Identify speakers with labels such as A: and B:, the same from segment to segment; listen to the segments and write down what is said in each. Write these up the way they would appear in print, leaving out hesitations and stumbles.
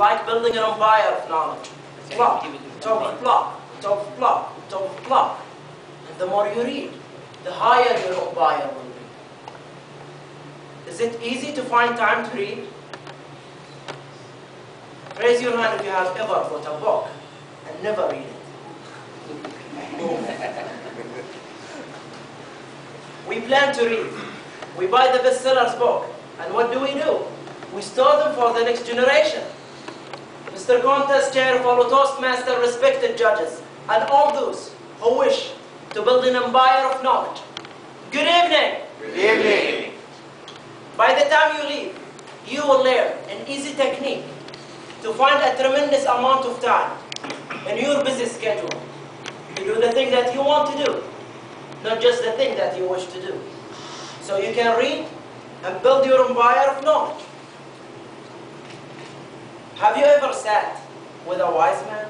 A: like building an empire of knowledge. Block, top of block, top of block, top of block. And the more you read, the higher your empire will be. Is it easy to find time to read? Raise your hand if you have ever bought a book and never read it. We plan to read. We buy the bestsellers book. And what do? We store them for the next generation. Mr. Contest, Chair, fellow Toastmaster, respected judges, and all those who wish to build an empire of knowledge. Good evening.
B: Good evening.
A: By the time you leave, you will learn an easy technique to find a tremendous amount of time in your busy schedule to do the thing that you want to do, not just the thing that you wish to do. So you can read and build your empire of knowledge. Have you ever sat with a wise man?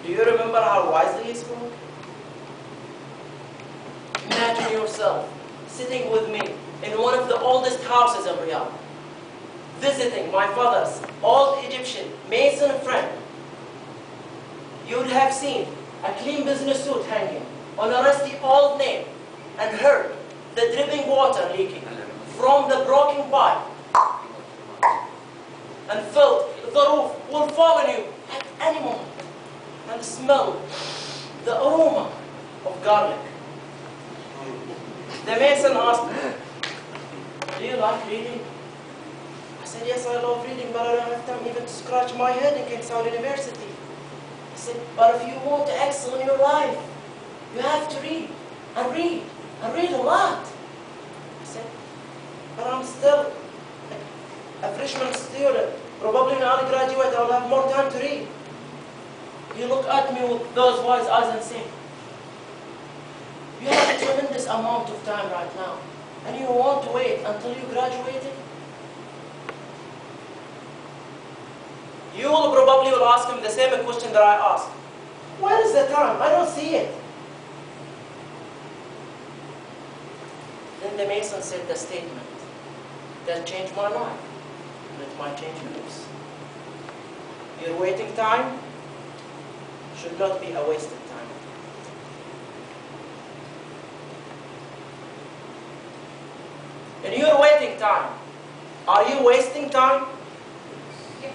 A: Do you remember how wisely he spoke? Imagine yourself sitting with me in one of the oldest houses in Riyadh, visiting my father's old Egyptian mason friend. You would have seen a clean business suit hanging on a rusty old nail and heard the dripping water leaking from the broken pipe, and felt the roof will fall on you at any moment, and smell the aroma of garlic. The mason asked me, "Do you like reading?" I said, "Yes, I love reading, but I don't have time even to scratch my head in King Saud University." He said, "But if you want to excel in your life, you have to read, and read, and read a lot." I said, "But I'm still a freshman student. Probably when I'll graduate, I'll have more time to read." He looked at me with those wise eyes and said, "You have a tremendous amount of time right now, and you want to wait until you graduated?" You will probably ask him the same question that I asked. "Where is the time? I don't see it." Then the mason said the statement that changed my life, and it might change yours. Your waiting time should not be a wasted time. In your waiting time, are you wasting time?
C: Yes.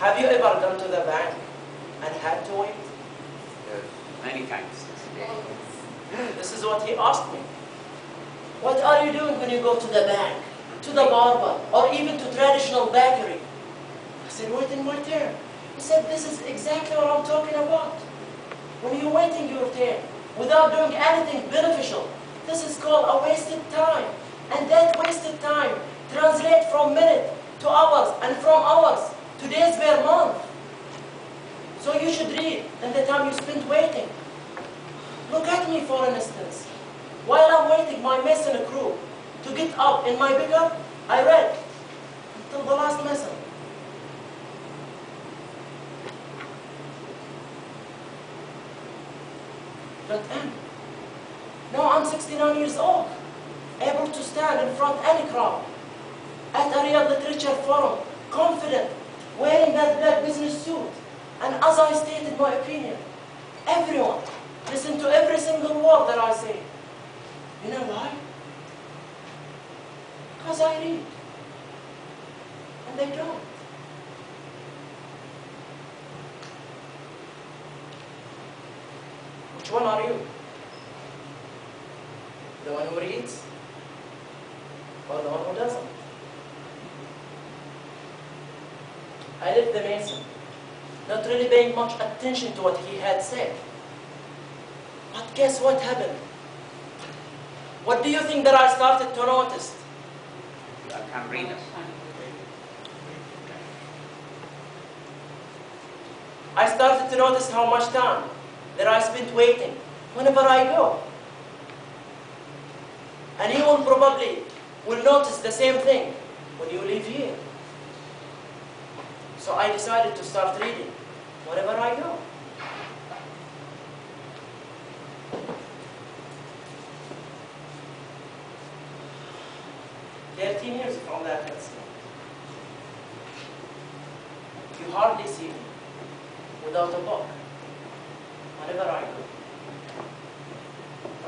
A: Have you ever gone to the bank and had to wait?
B: Yes.
D: Many times.
A: This is what he asked me. "What are you doing when you go to the bank, to the barber, or even to traditional bakery?" I said, "Waiting my turn." He said, "This is exactly what I'm talking about. When you're waiting your turn without doing anything beneficial, this is called a wasted time. And that wasted time translates from minute to hours, and from hours to days per month. So you should read in the time you spend waiting. Look at me, for instance. While I'm waiting my mason crew to get up in my pickup, I read until the last mason. But now I'm 69 years old, able to stand in front of any crowd, at a Riyadh Literature Forum, confident, wearing that black business suit. And as I stated my opinion, everyone listen to every single word that I say. You know why? Because I read. And they don't. Which one are you? The one who reads? Or the one who doesn't? I left the mason, not really paying much attention to what he had said. But guess what happened? What do you think that I started to notice?
D: I can't read it.
A: I started to notice how much time that I spent waiting whenever I go. And you will probably notice the same thing when you leave here. So I decided to start reading whenever I go. 13 years from that, let's say. You hardly see me without a book whenever I go.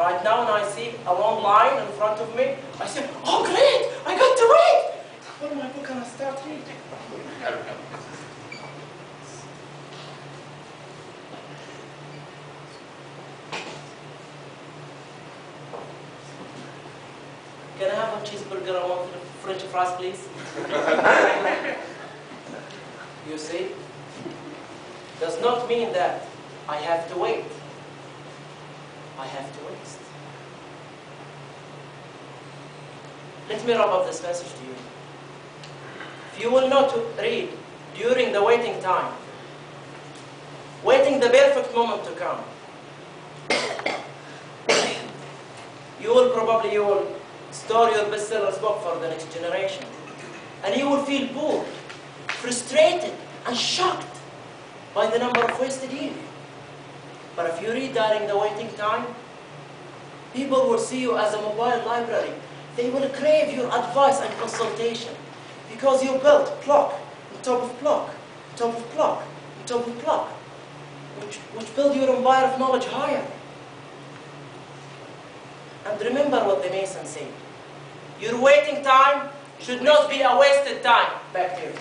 A: Right now, when I see a long line in front of me, I say, oh great, I got to wait. I pull my book and I start reading. Can I have a cheeseburger and one French fries, please? You see? Does not mean that I have to wait. I have to waste. Let me wrap up this message to you. If you will not read during the waiting time, waiting the perfect moment to come, you will store your bestsellers book for the next generation. And you will feel bored, frustrated, and shocked by the number of wasted years. But if you read during the waiting time, people will see you as a mobile library. They will crave your advice and consultation because you built block on top of block, on top of block, on top of block, which build your empire of knowledge higher. And remember what the Mason said. Your waiting time should not be a wasted time. Back to you.